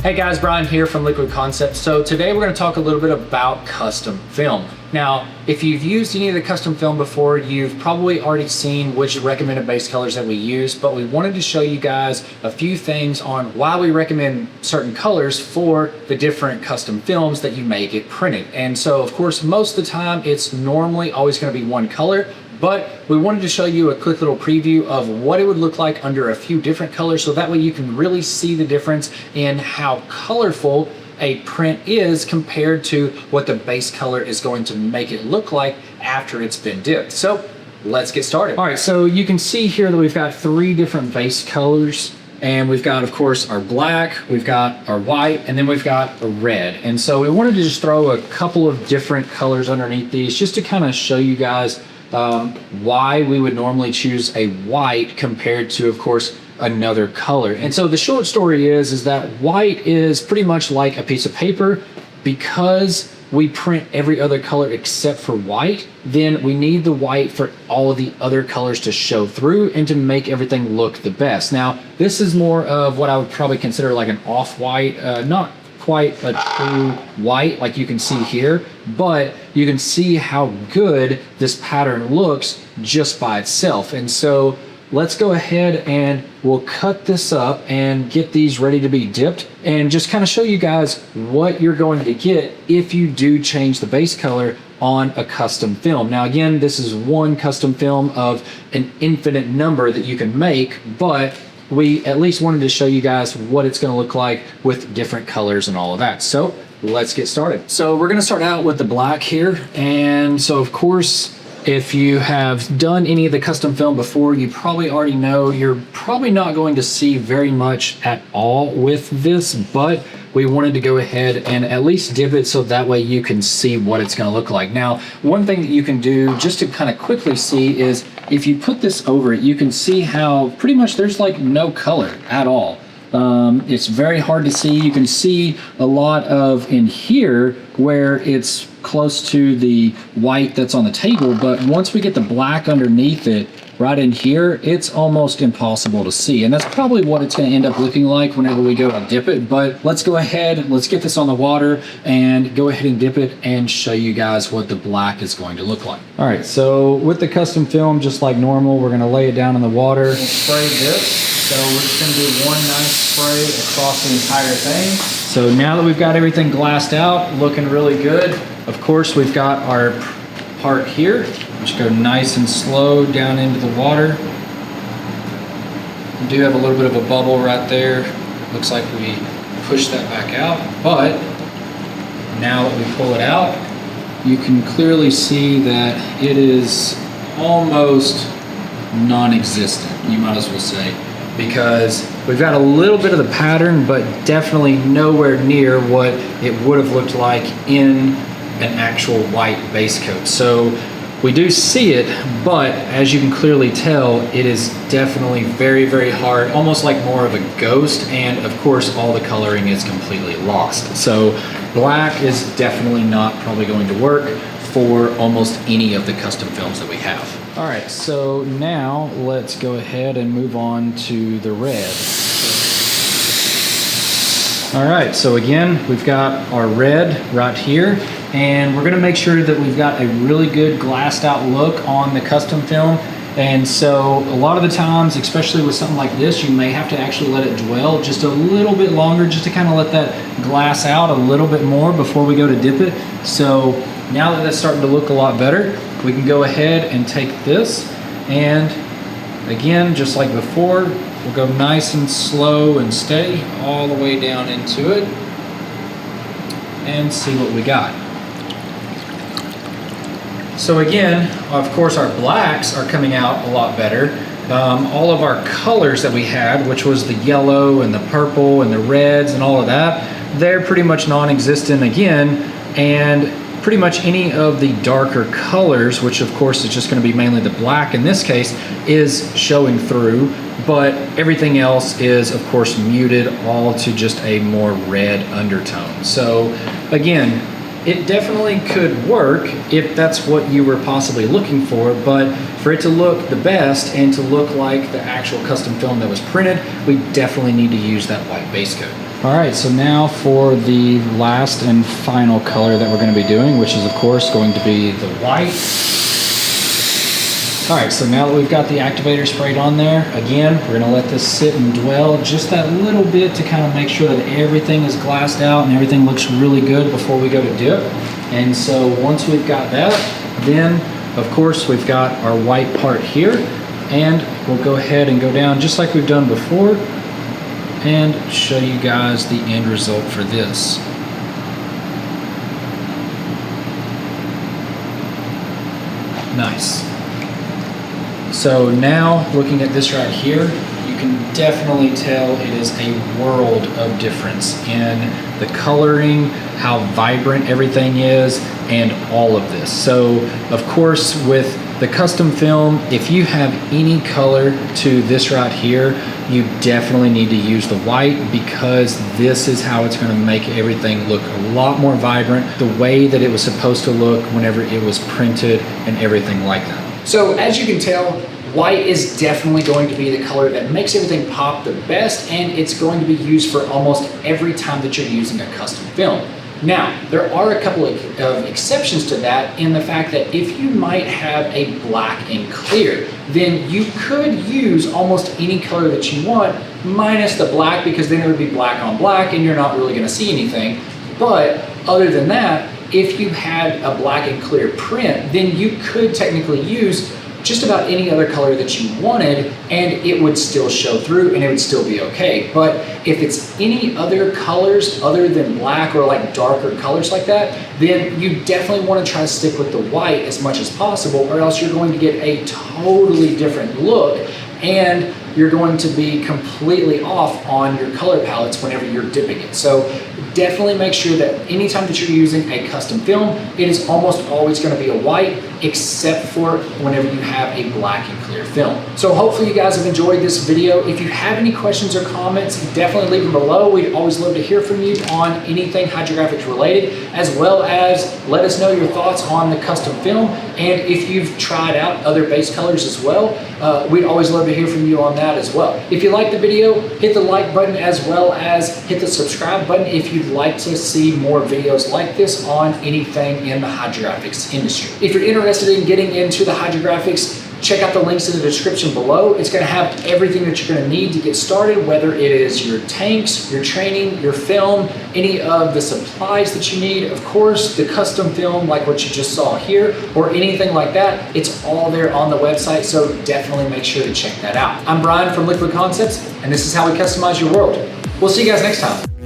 Hey guys, Bryan here from Liquid Concepts. So today we're going to talk a little bit about custom film. Now, if you've used any of the custom film before, you've probably already seen which recommended base colors that we use, but we wanted to show you guys a few things on why we recommend certain colors for the different custom films that you may get printed. And so, of course, most of the time it's normally always going to be one color, but we wanted to show you a quick little preview of what it would look like under a few different colors, so that way you can really see the difference in how colorful a print is compared to what the base color is going to make it look like after it's been dipped. So let's get started. All right, so you can see here that we've got three different base colors, and we've got, of course, our black, we've got our white, and then we've got a red. And so we wanted to just throw a couple of different colors underneath these just to kind of show you guys why we would normally choose a white compared to, of course, another color. And so the short story is that white is pretty much like a piece of paper. Because we print every other color except for white, then we need the white for all of the other colors to show through and to make everything look the best. Now, this is more of what I would probably consider like an off-white, not quite a true white like you can see here, but you can see how good this pattern looks just by itself. And so let's go ahead and we'll cut this up and get these ready to be dipped and just kind of show you guys what you're going to get if you do change the base color on a custom film. Now again, this is one custom film of an infinite number that you can make, but we at least wanted to show you guys what it's going to look like with different colors and all of that. So let's get started. So we're going to start out with the black here. And so of course, if you have done any of the custom film before, you probably already know you're probably not going to see very much at all with this, but we wanted to go ahead and at least dip it so that way you can see what it's going to look like. Now, one thing that you can do just to kind of quickly see is if you put this over it, you can see how pretty much there's like no color at all. It's very hard to see. You can see a lot of in here where it's close to the white that's on the table, but once we get the black underneath it, right in here, it's almost impossible to see. And that's probably what it's going to end up looking like whenever we go to dip it. But let's go ahead, let's get this on the water and go ahead and dip it and show you guys what the black is going to look like. All right, so with the custom film, just like normal, we're going to lay it down in the water. We'll spray this. So we're just going to do one nice spray across the entire thing. So now that we've got everything glassed out, looking really good, of course, we've got our part here. Just go nice and slow down into the water. We do have a little bit of a bubble right there. Looks like we push that back out, but now that we pull it out, you can clearly see that it is almost non-existent, you might as well say, because we've got a little bit of the pattern, but definitely nowhere near what it would have looked like in an actual white base coat. So we do see it, but as you can clearly tell, it is definitely very, very hard, almost like more of a ghost, and of course all the coloring is completely lost. So black is definitely not probably going to work for almost any of the custom films that we have. All right, so now let's go ahead and move on to the red. All right, so again, we've got our red right here, and we're gonna make sure that we've got a really good glassed out look on the custom film. And so a lot of the times, especially with something like this, you may have to actually let it dwell just a little bit longer, just to kind of let that glass out a little bit more before we go to dip it. So now that that's starting to look a lot better, we can go ahead and take this, and again, just like before, we'll go nice and slow and steady all the way down into it and see what we got. So again, of course, our blacks are coming out a lot better. All of our colors that we had, which was the yellow and the purple and the reds and all of that, they're pretty much non-existent again, and pretty much any of the darker colors, which of course is just going to be mainly the black in this case, is showing through, but everything else is of course muted all to just a more red undertone. So again, it definitely could work if that's what you were possibly looking for, but for it to look the best and to look like the actual custom film that was printed, we definitely need to use that white base coat. All right, so now for the last and final color that we're going to be doing, which is of course going to be the white. All right, so now that we've got the activator sprayed on there, again, we're gonna let this sit and dwell just that little bit to kind of make sure that everything is glassed out and everything looks really good before we go to dip. And so once we've got that, then of course we've got our white part here, and we'll go ahead and go down just like we've done before and show you guys the end result for this. Nice. So now looking at this right here, you can definitely tell it is a world of difference in the coloring, how vibrant everything is, and all of this. So of course with the custom film, if you have any color to this right here, you definitely need to use the white, because this is how it's going to make everything look a lot more vibrant, the way that it was supposed to look whenever it was printed and everything like that. So as you can tell, white is definitely going to be the color that makes everything pop the best, and it's going to be used for almost every time that you're using a custom film. Now, there are a couple of exceptions to that, in the fact that if you might have a black and clear, then you could use almost any color that you want, minus the black, because then it would be black on black and you're not really gonna see anything. But other than that, if you had a black and clear print, then you could technically use just about any other color that you wanted, and it would still show through and it would still be okay. But if it's any other colors other than black, or like darker colors like that, then you definitely want to try to stick with the white as much as possible, or else you're going to get a totally different look, and you're going to be completely off on your color palettes whenever you're dipping it. So definitely make sure that anytime that you're using a custom film, it is almost always going to be a white, except for whenever you have a black and clear film. So hopefully you guys have enjoyed this video. If you have any questions or comments, definitely leave them below. We'd always love to hear from you on anything hydrographics related, as well as let us know your thoughts on the custom film, and if you've tried out other base colors as well, we'd always love to hear from you on that as well. If you liked the video, hit the like button, as well as hit the subscribe button if you'd like to see more videos like this on anything in the hydrographics industry. If you're interested in getting into the hydrographics, check out the links in the description below. It's going to have everything that you're going to need to get started, whether it is your tanks, your training, your film, any of the supplies that you need, of course, the custom film like what you just saw here, or anything like that. It's all there on the website, so definitely make sure to check that out. I'm Bryan from Liquid Concepts, and this is how we customize your world. We'll see you guys next time.